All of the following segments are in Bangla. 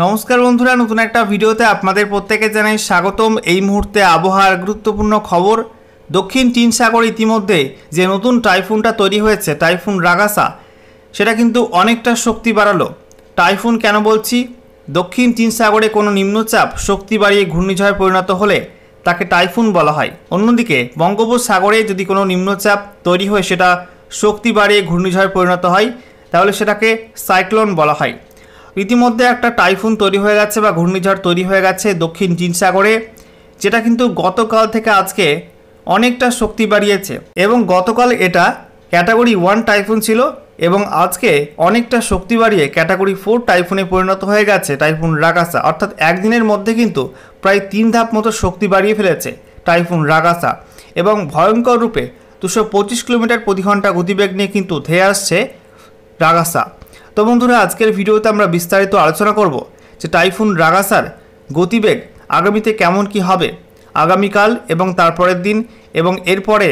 নমস্কার বন্ধুরা, নতুন একটা ভিডিওতে আপনাদের প্রত্যেকে জানাই স্বাগতম। এই মুহূর্তে আবহাওয়ার গুরুত্বপূর্ণ খবর। দক্ষিণ চীন সাগরে ইতিমধ্যে যে নতুন টাইফুনটা তৈরি হয়েছে, টাইফুন রাগাসা, সেটা কিন্তু অনেকটা শক্তি বাড়ালো। টাইফুন কেন বলছি? দক্ষিণ চীন সাগরে কোনো নিম্নচাপ শক্তি বাড়িয়ে ঘূর্ণিঝড়ে পরিণত হলে তাকে টাইফুন বলা হয়। অন্যদিকে বঙ্গোপসাগরে যদি কোনো নিম্নচাপ তৈরি হয়ে সেটা শক্তি বাড়িয়ে ঘূর্ণিঝড়ে পরিণত হয় তাহলে সেটাকে সাইক্লোন বলা হয়। ইতিমধ্যে একটা টাইফুন তৈরি হয়ে গেছে বা ঘূর্ণিঝড় তৈরি হয়ে গেছে দক্ষিণ চীন সাগরে, যেটা কিন্তু গতকাল থেকে আজকে অনেকটা শক্তি বাড়িয়েছে এবং গতকাল এটা ক্যাটাগরি 1 টাইফুন ছিল এবং আজকে অনেকটা শক্তি বাড়িয়ে ক্যাটাগরি 4 টাইফুনে পরিণত হয়ে গেছে টাইফুন রাগাসা। অর্থাৎ একদিনের মধ্যে কিন্তু প্রায় 3 ধাপ মতো শক্তি বাড়িয়ে ফেলেছে টাইফুন রাগাসা এবং ভয়ঙ্কর রূপে 225 কিলোমিটার প্রতি ঘন্টা গতিবেগ নিয়ে কিন্তু ধেয়ে আসছে রাগাসা। তো বন্ধুরা, আজকের ভিডিওতে আমরা বিস্তারিত আলোচনা করব যে টাইফুন রাগাসার গতিবেগ আগামীতে কেমন কি হবে, আগামীকাল এবং তারপরের দিন এবং এরপরে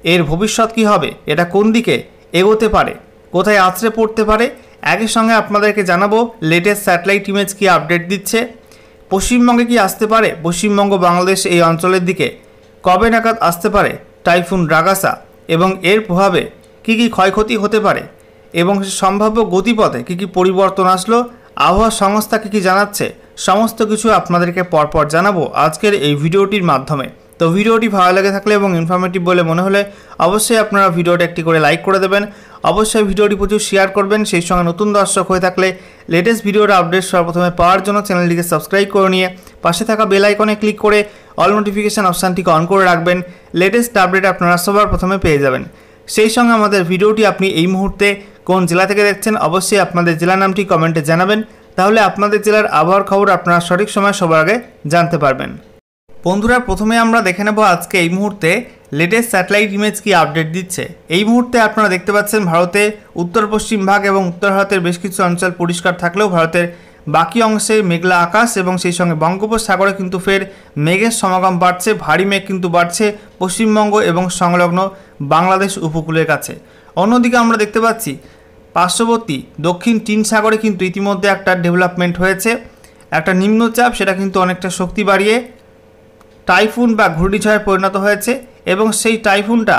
এর ভবিষ্যৎ কি হবে, এটা কোন দিকে এগোতে পারে, কোথায় আছড়ে পড়তে পারে। একই সঙ্গে আপনাদেরকে জানাবো লেটেস্ট স্যাটেলাইট ইমেজ কি আপডেট দিচ্ছে, পশ্চিমবঙ্গে কি আসতে পারে, পশ্চিমবঙ্গ বাংলাদেশ এই অঞ্চলের দিকে কবে নাগাদ আসতে পারে টাইফুন রাগাসা এবং এর প্রভাবে কী কী ক্ষয়ক্ষতি হতে পারে এবং সম্ভাব্য গতিপথে কী কী পরিবর্তন আসলো, আবহাওয়া সংস্থা কী কী জানাচ্ছে, সমস্ত কিছু আপনাদেরকে পরপর জানাবো আজকের এই ভিডিওটির মাধ্যমে। তো ভিডিওটি ভালো লেগে থাকলে এবং ইনফরমেটিভ বলে মনে হলে অবশ্যই আপনারা ভিডিওটি একটি করে লাইক করে দেবেন, অবশ্যই ভিডিওটি প্রচুর শেয়ার করবেন। সেই সঙ্গে নতুন দর্শক হয়ে থাকলে লেটেস্ট ভিডিওর আপডেট সর্বপ্রথমে পাওয়ার জন্য চ্যানেলটিকে সাবস্ক্রাইব করে নিয়ে পাশে থাকা বেল আইকনে ক্লিক করে অল নোটিফিকেশান অপশানটিকে অন করে রাখবেন। লেটেস্ট আপডেট আপনারা সবার প্রথমে পেয়ে যাবেন। সেই সঙ্গে আমাদের ভিডিওটি আপনি এই মুহূর্তে কোন জেলা থেকে দেখছেন অবশ্যই আপনাদের জেলার নামটি কমেন্টে জানাবেন, তাহলে আপনাদের জেলার আবহাওয়ার খবর আপনারা সঠিক সময় সবার আগে জানতে পারবেন। বন্ধুরা, প্রথমে আমরা দেখে নেব আজকে এই মুহূর্তে লেটেস্ট স্যাটেলাইট ইমেজ কি আপডেট দিচ্ছে। এই মুহূর্তে আপনারা দেখতে পাচ্ছেন ভারতে উত্তর পশ্চিম ভাগ এবং উত্তর ভারতের বেশ কিছু অঞ্চল পরিষ্কার থাকলেও ভারতের বাকি অংশে মেঘলা আকাশ এবং সেই সঙ্গে বঙ্গোপসাগরে কিন্তু ফের মেঘের সমাগম বাড়ছে, ভারী মেঘ কিন্তু বাড়ছে পশ্চিমবঙ্গ এবং সংলগ্ন বাংলাদেশ উপকূলের কাছে। অন্যদিকে আমরা দেখতে পাচ্ছি পার্শ্ববর্তী দক্ষিণ চীন সাগরে কিন্তু ইতিমধ্যে একটা ডেভেলপমেন্ট হয়েছে, একটা নিম্নচাপ, সেটা কিন্তু অনেকটা শক্তি বাড়িয়ে টাইফুন বা ঘূর্ণিঝড়ে পরিণত হয়েছে এবং সেই টাইফুনটা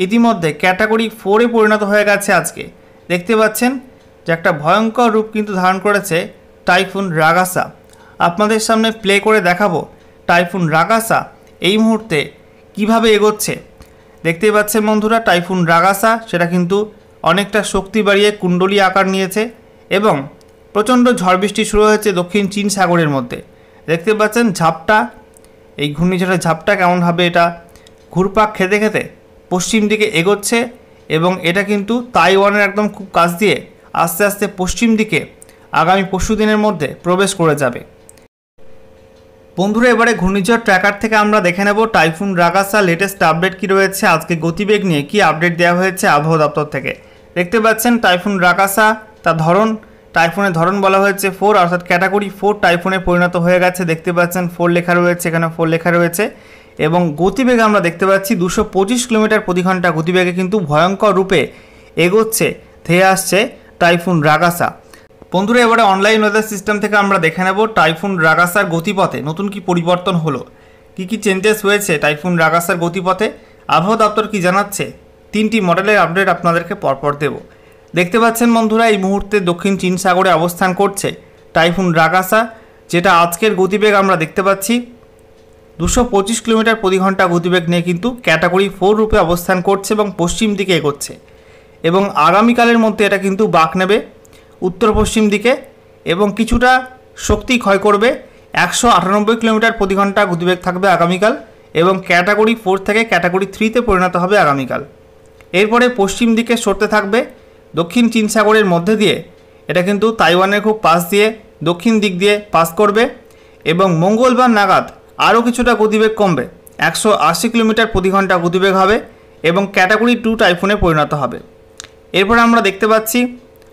ইতিমধ্যে ক্যাটাগরি 4-এ পরিণত হয়ে গেছে। আজকে দেখতে পাচ্ছেন যে একটা ভয়ঙ্কর রূপ কিন্তু ধারণ করেছে টাইফুন রাগাসা। আপনাদের সামনে প্লে করে দেখাবো টাইফুন রাগাসা এই মুহূর্তে কিভাবে এগোচ্ছে। দেখতেই পাচ্ছেন বন্ধুরা, টাইফুন রাগাসা সেটা কিন্তু অনেকটা শক্তি বাড়িয়ে কুণ্ডলী আকার নিয়েছে এবং প্রচণ্ড ঝড় বৃষ্টি শুরু হয়েছে দক্ষিণ চীন সাগরের মধ্যে। দেখতে পাচ্ছেন ঝাপটা, এই ঘূর্ণিঝড়ের ঝাপটা কেমনভাবে এটা ঘুরপাক খেতে খেতে পশ্চিম দিকে এগোচ্ছে এবং এটা কিন্তু তাইওয়ানের একদম খুব কাছ দিয়ে আস্তে আস্তে পশ্চিম দিকে আগামী পরশু দিনের মধ্যে প্রবেশ করে যাবে। বন্ধুরা, এবারে ঘূর্ণিঝড় ট্র্যাকার থেকে আমরা দেখে নেব টাইফুন রাগাসা লেটেস্ট আপডেট কী রয়েছে, আজকে গতিবেগ নিয়ে কী আপডেট দেওয়া হয়েছে আবহাওয়া দপ্তর থেকে। দেখতে পাচ্ছেন টাইফুন রাগাসা, তার ধরন, টাইফুনের ধরন বলা হয়েছে 4, অর্থাৎ ক্যাটাগরি 4 টাইফুনে পরিণত হয়ে গেছে। দেখতে পাচ্ছেন 4 লেখা রয়েছে, এখানে 4 লেখা রয়েছে এবং গতিবেগ আমরা দেখতে পাচ্ছি 225 কিলোমিটার প্রতি ঘন্টা গতিবেগে কিন্তু ভয়ঙ্কর রূপে এগোচ্ছে, ধেয়ে আসছে টাইফুন রাগাসা। বন্ধুরা, এবারে অনলাইন ওয়েদার সিস্টেম থেকে আমরা দেখে নেব টাইফুন রাগাসার গতিপথে নতুন কি পরিবর্তন হলো, কি চেঞ্জেস হয়েছে টাইফুন রাগাসার গতিপথে, আবহাওয়া দপ্তর কি জানাচ্ছে, 3টি মডেলের আপডেট আপনাদেরকে পরপর দেব। দেখতে পাচ্ছেন বন্ধুরা, এই মুহূর্তে দক্ষিণ চীন সাগরে অবস্থান করছে টাইফুন রাগাসা, যেটা আজকের গতিবেগ আমরা দেখতে পাচ্ছি 225 কিলোমিটার প্রতি ঘন্টা গতিবেগ নিয়ে কিন্তু ক্যাটাগরি 4 রূপে অবস্থান করছে এবং পশ্চিম দিকে এগোচ্ছে এবং আগামীকালের মধ্যে এটা কিন্তু বাঁক নেবে উত্তর পশ্চিম দিকে এবং কিছুটা শক্তি ক্ষয় করবে। 198 কিলোমিটার প্রতি ঘন্টা গতিবেগ থাকবে আগামীকাল এবং ক্যাটাগরি 4 থেকে ক্যাটাগরি 3-তে পরিণত হবে আগামীকাল। এরপরে পশ্চিম দিকে সরতে থাকবে দক্ষিণ চীন সাগরের মধ্যে দিয়ে, এটা কিন্তু তাইওয়ানের খুব পাশ দিয়ে দক্ষিণ দিক দিয়ে পাস করবে এবং মঙ্গলবার নাগাদ আরও কিছুটা গতিবেগ কমবে, 180 কিলোমিটার প্রতি ঘন্টা গতিবেগ হবে এবং ক্যাটাগরি 2 টাইফুনে পরিণত হবে। এরপরে আমরা দেখতে পাচ্ছি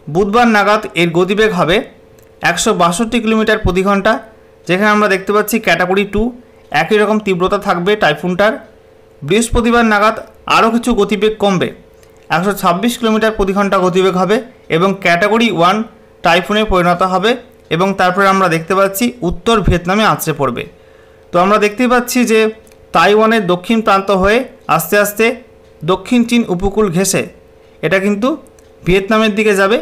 বুধবার নাগাদ এর গতিবেগ হবে 162 কিলোমিটার প্রতি ঘন্টা, যেখানে আমরা দেখতে পাচ্ছি ক্যাটাগরি 2, একই রকম তীব্রতা থাকবে টাইফুনটার। বৃহস্পতিবার নাগাদ আরও কিছু গতিবেগ কমবে, 126 কিলোমিটার প্রতি ঘন্টা গতিবেগ হবে এবং ক্যাটাগরি 1 টাইফুনে পরিণত হবে এবং তারপরে আমরা দেখতে পাচ্ছি উত্তর ভিয়েতনামে আছড়ে পড়বে। তো আমরা দেখতেই পাচ্ছি যে তাইওয়ানের দক্ষিণ প্রান্ত হয়ে আস্তে আস্তে দক্ষিণ চীন উপকূল ঘেঁষে এটা কিন্তু ভিয়েতনামের দিকে যাবে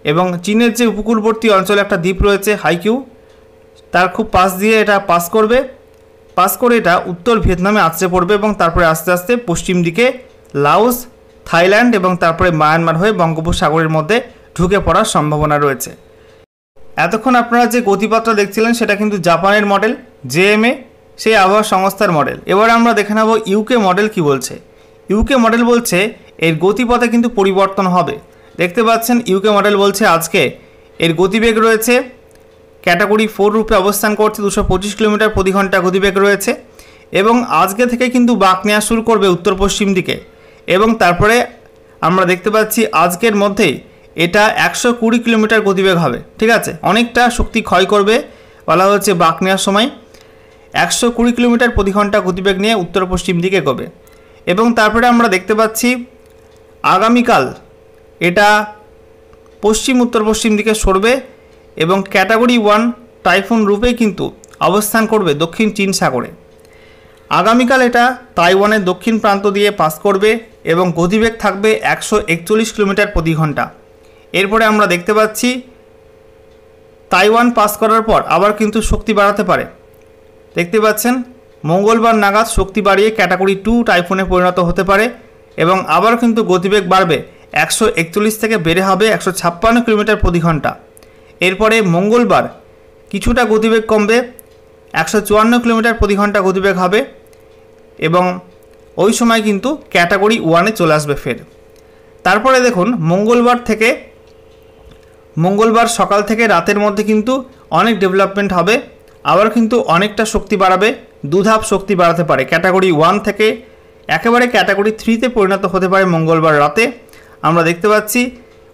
এবং চীনের যে উপকূলবর্তী অঞ্চলে একটা দ্বীপ রয়েছে হাইকিউ, তার খুব পাশ দিয়ে এটা পাস করে এটা উত্তর ভিয়েতনামে আছড়ে পড়বে এবং তারপরে আস্তে আস্তে পশ্চিম দিকে লাওস, থাইল্যান্ড এবং তারপরে মায়ানমার হয়ে বঙ্গোপসাগরের মধ্যে ঢুকে পড়ার সম্ভাবনা রয়েছে। এতক্ষণ আপনারা যে গতিপথটা দেখছিলেন সেটা কিন্তু জাপানের মডেল জেএমএ, সেই আবহাওয়া সংস্থার মডেল। এবারে আমরা দেখে নেব ইউকে মডেল কি বলছে। ইউকে মডেল বলছে এর গতিপথে কিন্তু পরিবর্তন হবে। দেখতে পাচ্ছেন ইউকে মডেল বলছে আজকে এর গতিবেগ রয়েছে ক্যাটাগরি 4 রূপে অবস্থান করছে, 225 কিলোমিটার প্রতি ঘন্টা গতিবেগ রয়েছে এবং আজকে থেকে কিন্তু বাঁক নেওয়া শুরু করবে উত্তর পশ্চিম দিকে এবং তারপরে আমরা দেখতে পাচ্ছি আজকের মধ্যেই এটা 120 কিলোমিটার গতিবেগ হবে। ঠিক আছে, অনেকটা শক্তি ক্ষয় করবে বলা হচ্ছে বাঁক নেওয়ার সময়। 120 কিলোমিটার প্রতি ঘন্টা গতিবেগ নিয়ে উত্তর পশ্চিম দিকে এগোবে এবং তারপরে আমরা দেখতে পাচ্ছি আগামীকাল এটা পশ্চিম উত্তর পশ্চিম দিকে সরবে এবং ক্যাটাগরি 1 টাইফুন রূপেই কিন্তু অবস্থান করবে দক্ষিণ চীন সাগরে। আগামীকাল এটা তাইওয়ানের দক্ষিণ প্রান্ত দিয়ে পাস করবে এবং গতিবেগ থাকবে 141 কিলোমিটার প্রতি ঘন্টা। এরপরে আমরা দেখতে পাচ্ছি তাইওয়ান পাস করার পর আবার কিন্তু শক্তি বাড়াতে পারে। দেখতে পাচ্ছেন মঙ্গলবার নাগাদ শক্তি বাড়িয়ে ক্যাটাগরি 2 টাইফুনে পরিণত হতে পারে এবং আবার কিন্তু গতিবেগ বাড়বে 141 থেকে বেড়ে হবে 156 কিলোমিটার প্রতি ঘন্টা। এরপরে মঙ্গলবার কিছুটা গতিবেগ কমবে, 154 কিলোমিটার প্রতি ঘন্টা গতিবেগ হবে এবং ওই সময় কিন্তু ক্যাটাগরি 1-এ চলে আসবে ফের। তারপরে দেখুন মঙ্গলবার সকাল থেকে রাতের মধ্যে কিন্তু অনেক ডেভেলপমেন্ট হবে, আবার কিন্তু অনেকটা শক্তি বাড়াবে, 2 ধাপ শক্তি বাড়াতে পারে। ক্যাটাগরি 1 থেকে একেবারে ক্যাটাগরি 3-তে পরিণত হতে পারে মঙ্গলবার রাতে। আমরা দেখতে পাচ্ছি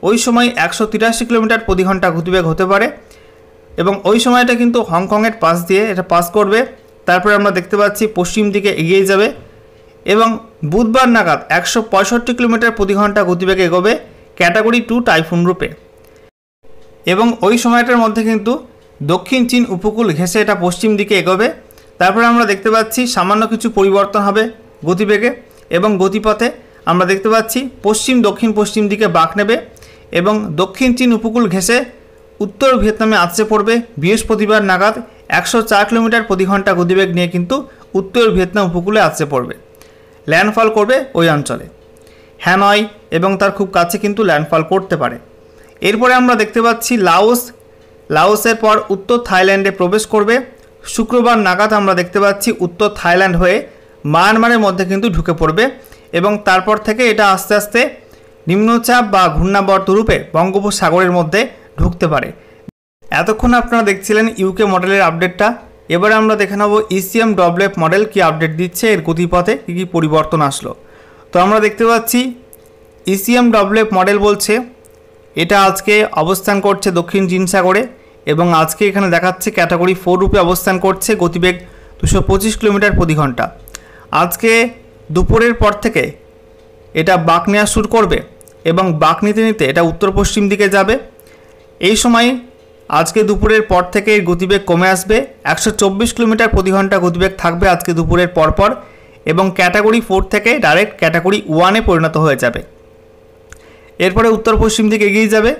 ওই সময় 183 কিলোমিটার প্রতি ঘন্টা গতিবেগ হতে পারে এবং ওই সময়টা কিন্তু হংকংয়ের পাশ দিয়ে এটা পাস করবে। তারপরে আমরা দেখতে পাচ্ছি পশ্চিম দিকে এগিয়ে যাবে এবং বুধবার নাগাদ 165 কিলোমিটার প্রতি ঘন্টা গতিবেগে এগোবে ক্যাটাগরি 2 টাইফুন রূপে এবং ওই সময়টার মধ্যে কিন্তু দক্ষিণ চীন উপকূল ঘেঁষে এটা পশ্চিম দিকে এগোবে। তারপরে আমরা দেখতে পাচ্ছি সামান্য কিছু পরিবর্তন হবে গতিবেগে এবং গতিপথে। আমরা দেখতে পাচ্ছি পশ্চিম দক্ষিণ পশ্চিম দিকে বাঁক নেবে এবং দক্ষিণ চীন উপকূল ঘেঁষে উত্তর ভিয়েতনামে আছড়ে পড়বে বৃহস্পতিবার নাগাদ 104 কিলোমিটার প্রতি ঘন্টা গতিবেগ নিয়ে কিন্তু উত্তর ভিয়েতনাম উপকূলে আছড়ে পড়বে, ল্যান্ডফল করবে ওই অঞ্চলে। হ্যানয় এবং তার খুব কাছে কিন্তু ল্যান্ডফল করতে পারে। এরপরে আমরা দেখতে পাচ্ছি লাওসের পর উত্তর থাইল্যান্ডে প্রবেশ করবে। শুক্রবার নাগাদ আমরা দেখতে পাচ্ছি উত্তর থাইল্যান্ড হয়ে মায়ানমারের মধ্যে কিন্তু ঢুকে পড়বে এবং তারপর থেকে এটা আস্তে আস্তে নিম্নচাপ বা ঘূর্ণাবর্ত রূপে বঙ্গোপসাগরের মধ্যে ঢুকতে পারে। এতক্ষণ আপনারা দেখছিলেন ইউকে মডেলের আপডেটটা। এবারে আমরা দেখে নেব ECMWF মডেল কি আপডেট দিচ্ছে, এর গতিপথে কী কী পরিবর্তন আসলো। তো আমরা দেখতে পাচ্ছি ECMWF মডেল বলছে এটা আজকে অবস্থান করছে দক্ষিণ চীন সাগরে এবং আজকে এখানে দেখাচ্ছে ক্যাটাগরি 4 রূপে অবস্থান করছে, গতিবেগ 225 কিলোমিটার প্রতি ঘন্টা। আজকে দুপুরের পর থেকে এটা বাঁক নেওয়া শুরু করবে এবং বাঁক নিতে নিতে এটা উত্তর পশ্চিম দিকে যাবে। এই সময় আজকে দুপুরের পর থেকে এর গতিবেগ কমে আসবে, 124 কিলোমিটার প্রতি ঘন্টা গতিবেগ থাকবে আজকে দুপুরের পরপর এবং ক্যাটাগরি 4 থেকে ডাইরেক্ট ক্যাটাগরি 1-এ পরিণত হয়ে যাবে। এরপরে উত্তর পশ্চিম দিকে এগিয়ে যাবে।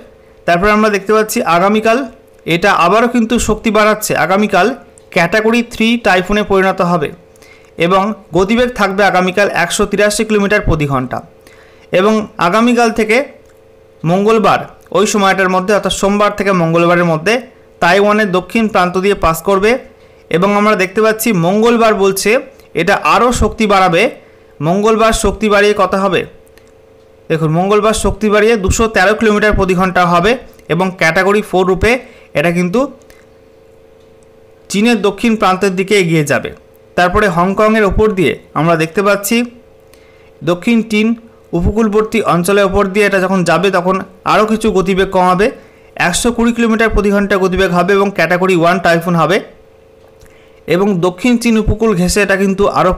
তারপরে আমরা দেখতে পাচ্ছি আগামীকাল এটা আবারও কিন্তু শক্তি বাড়াচ্ছে, আগামীকাল ক্যাটাগরি 3 টাইফুনে পরিণত হবে এবং গতিবেগ থাকবে আগামীকাল 183 কিলোমিটার প্রতি ঘন্টা এবং আগামীকাল থেকে মঙ্গলবার ওই সময়টার মধ্যে অর্থাৎ সোমবার থেকে মঙ্গলবারের মধ্যে তাইওয়ানের দক্ষিণ প্রান্ত দিয়ে পাস করবে এবং আমরা দেখতে পাচ্ছি মঙ্গলবার বলছে এটা আরও শক্তি বাড়াবে। মঙ্গলবার শক্তি বাড়িয়ে কত হবে দেখুন, মঙ্গলবার শক্তি বাড়িয়ে 213 কিলোমিটার প্রতি ঘন্টা হবে এবং ক্যাটাগরি 4 রূপে এটা কিন্তু চীনের দক্ষিণ প্রান্তের দিকে এগিয়ে যাবে। তারপরে হংকংয়ের ওপর দিয়ে আমরা দেখতে পাচ্ছি দক্ষিণ চীন উপকূলবর্তী অঞ্চলের ওপর দিয়ে এটা যখন যাবে তখন আরও কিছু গতিবেগ কমাবে, 120 কিলোমিটার প্রতি ঘন্টা গতিবেগ হবে এবং ক্যাটাগরি 1 টাইফুন হবে এবং দক্ষিণ চীন উপকূল ঘেঁষে এটা কিন্তু আরও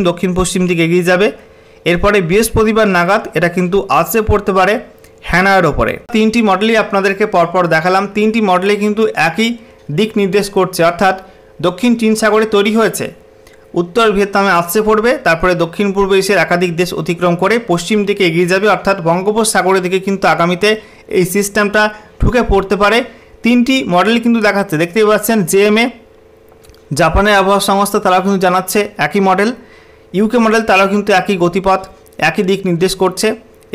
দক্ষিণ পশ্চিম দিকে এগিয়ে যাবে। এরপরে বৃহস্পতিবার নাগাদ এটা কিন্তু আছড়ে পড়তে পারে হ্যানার ওপরে। তিনটি মডেলই আপনাদেরকে পরপর দেখালাম। তিনটি মডেলে কিন্তু একই দিক নির্দেশ করছে, অর্থাৎ দক্ষিণ চীন সাগরে তৈরি হয়েছে, উত্তর ভিয়েতনামে আছড়ে পড়বে, তারপরে দক্ষিণ পূর্ব এশিয়ার একাধিক দেশ অতিক্রম করে পশ্চিম দিকে এগিয়ে যাবে, অর্থাৎ বঙ্গোপসাগরের দিকে কিন্তু আগামীতে এই সিস্টেমটা ঢুকে পড়তে পারে। তিনটি মডেল কিন্তু দেখাচ্ছে, দেখতেই পাচ্ছেন। জেএমএ জাপানের আবহাওয়া সংস্থা তারাও কিন্তু জানাচ্ছে একই মডেল। ইউকে মডেল তারাও কিন্তু একই গতিপথ, একই দিক নির্দেশ করছে,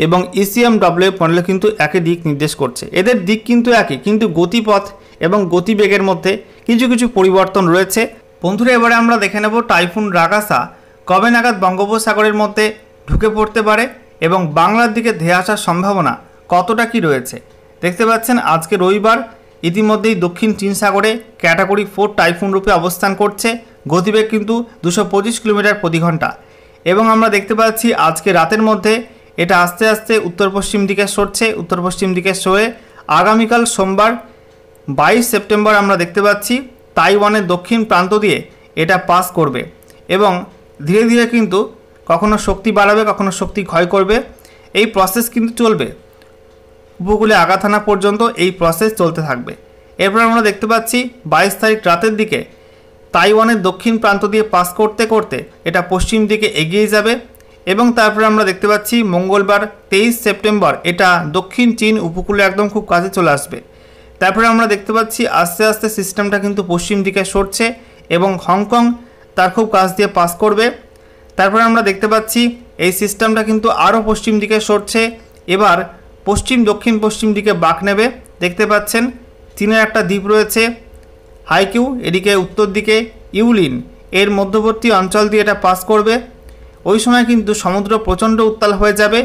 এবং ইসিএমডব্লিউ মডেল কিন্তু একই দিক নির্দেশ করছে। এদের দিক কিন্তু একই, কিন্তু গতিপথ এবং গতিবেগের মধ্যে কিছু কিছু পরিবর্তন রয়েছে। বন্ধুরা, এবারে আমরা দেখে নেব টাইফুন রাগাসা কবে নাগাদ বঙ্গোপসাগরের মধ্যে ঢুকে পড়তে পারে এবং বাংলার দিকে ধেয়ে আসার সম্ভাবনা কতটা কি রয়েছে। দেখতে পাচ্ছেন আজকে রবিবার ইতিমধ্যেই দক্ষিণ চীন সাগরে ক্যাটাগরি 4 টাইফুন রূপে অবস্থান করছে। গতিবেগ কিন্তু 225 কিলোমিটার প্রতি ঘন্টা, এবং আমরা দেখতে পাচ্ছি আজকে রাতের মধ্যে এটা আস্তে আস্তে উত্তর পশ্চিম দিকে সরছে। উত্তর পশ্চিম দিকে সরে আগামীকাল সোমবার 22 সেপ্টেম্বর আমরা দেখতে পাচ্ছি তাইওয়ানের দক্ষিণ প্রান্ত দিয়ে এটা পাস করবে, এবং ধীরে ধীরে কিন্তু কখনো শক্তি বাড়াবে, কখনো শক্তি ক্ষয় করবে। এই প্রসেস কিন্তু চলবে, উপকূলে আঘাত হানা পর্যন্ত এই প্রসেস চলতে থাকবে। এরপর আমরা দেখতে পাচ্ছি 22 তারিখ রাতের দিকে তাইওয়ানের দক্ষিণ প্রান্ত দিয়ে পাস করতে করতে এটা পশ্চিম দিকে এগিয়ে যাবে, এবং তারপরে আমরা দেখতে পাচ্ছি মঙ্গলবার 23 সেপ্টেম্বর এটা দক্ষিণ চীন উপকূলে একদম খুব কাছে চলে আসবে। তারপরে আমরা দেখতে পাচ্ছি আস্তে আস্তে সিস্টেমটা কিন্তু পশ্চিম দিকে সরছে এবং হংকং তার খুব কাছ দিয়ে পাস করবে। তারপরে আমরা দেখতে পাচ্ছি এই সিস্টেমটা কিন্তু আরও পশ্চিম দিকে সরছে, এবার পশ্চিম দক্ষিণ পশ্চিম দিকে বাঁক নেবে। দেখতে পাচ্ছেন চীনের একটা দ্বীপ রয়েছে হাইকিউ, এদিকে উত্তর দিকে ইউলিন, এর মধ্যবর্তী অঞ্চল দিয়ে এটা পাস করবে। ওই সময় কিন্তু সমুদ্র প্রচণ্ড উত্তাল হয়ে যাবে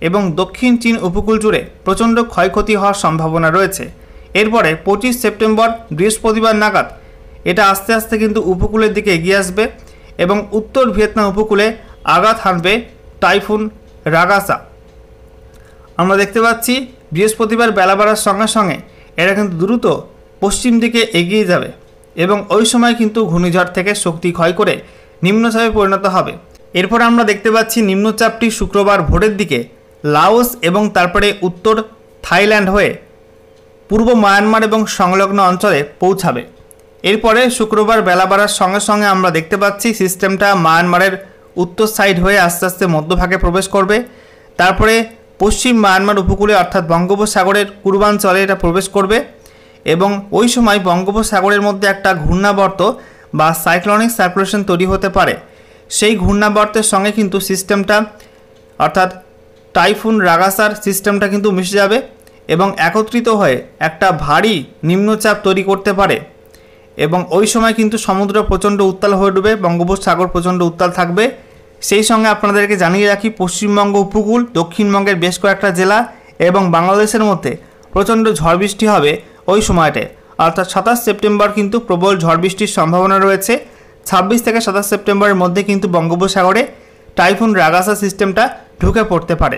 এবং দক্ষিণ চীন উপকূল জুড়ে প্রচণ্ড ক্ষয়ক্ষতি হওয়ার সম্ভাবনা রয়েছে। এরপরে 25 সেপ্টেম্বর বৃহস্পতিবার নাগাদ এটা আস্তে আস্তে কিন্তু উপকূলের দিকে এগিয়ে আসবে এবং উত্তর ভিয়েতনাম উপকূলে আঘাত হানবে টাইফুন রাগাসা। আমরা দেখতে পাচ্ছি বৃহস্পতিবার বেলা বাড়ার সঙ্গে সঙ্গে এটা কিন্তু দ্রুত পশ্চিম দিকে এগিয়ে যাবে এবং ওই সময় কিন্তু ঘূর্ণিঝড় থেকে শক্তি ক্ষয় করে নিম্নচাপে পরিণত হবে। এরপর আমরা দেখতে পাচ্ছি নিম্নচাপটি শুক্রবার ভোরের দিকে লাওস এবং তারপরে উত্তর থাইল্যান্ড হয়ে পূর্ব মায়ানমার এবং সংলগ্ন অঞ্চলে পৌঁছাবে। এরপরে শুক্রবার বেলা বাড়ার সঙ্গে সঙ্গে আমরা দেখতে পাচ্ছি সিস্টেমটা মায়ানমারের উত্তর সাইড হয়ে আস্তে আস্তে মধ্যভাগে প্রবেশ করবে। তারপরে পশ্চিম মায়ানমার উপকূলে অর্থাৎ বঙ্গোপসাগরের পূর্বাঞ্চলে এটা প্রবেশ করবে এবং ওই সময় বঙ্গোপসাগরের মধ্যে একটা ঘূর্ণাবর্ত বা সাইক্লোনিক সার্কুলেশন তৈরি হতে পারে। সেই ঘূর্ণাবর্তের সঙ্গে কিন্তু সিস্টেমটা অর্থাৎ টাইফুন রাগাসার সিস্টেমটা কিন্তু মিশে যাবে এবং একত্রিত হয়ে একটা ভারী নিম্নচাপ তৈরি করতে পারে এবং ওই সময় কিন্তু সমুদ্র প্রচণ্ড উত্তাল হয়ে উঠবে, বঙ্গোপসাগর প্রচণ্ড উত্তাল থাকবে। সেই সঙ্গে আপনাদেরকে জানিয়ে রাখি পশ্চিমবঙ্গ উপকূল, দক্ষিণবঙ্গের বেশ কয়েকটা জেলা এবং বাংলাদেশের মধ্যে প্রচণ্ড ঝড় বৃষ্টি হবে ওই সময়টায়, অর্থাৎ 27 সেপ্টেম্বর কিন্তু প্রবল ঝড় বৃষ্টির সম্ভাবনা রয়েছে। 26 থেকে 27 সেপ্টেম্বরের মধ্যে কিন্তু বঙ্গোপসাগরে টাইফুন রাগাসা সিস্টেমটা ঢুকে পড়তে পারে।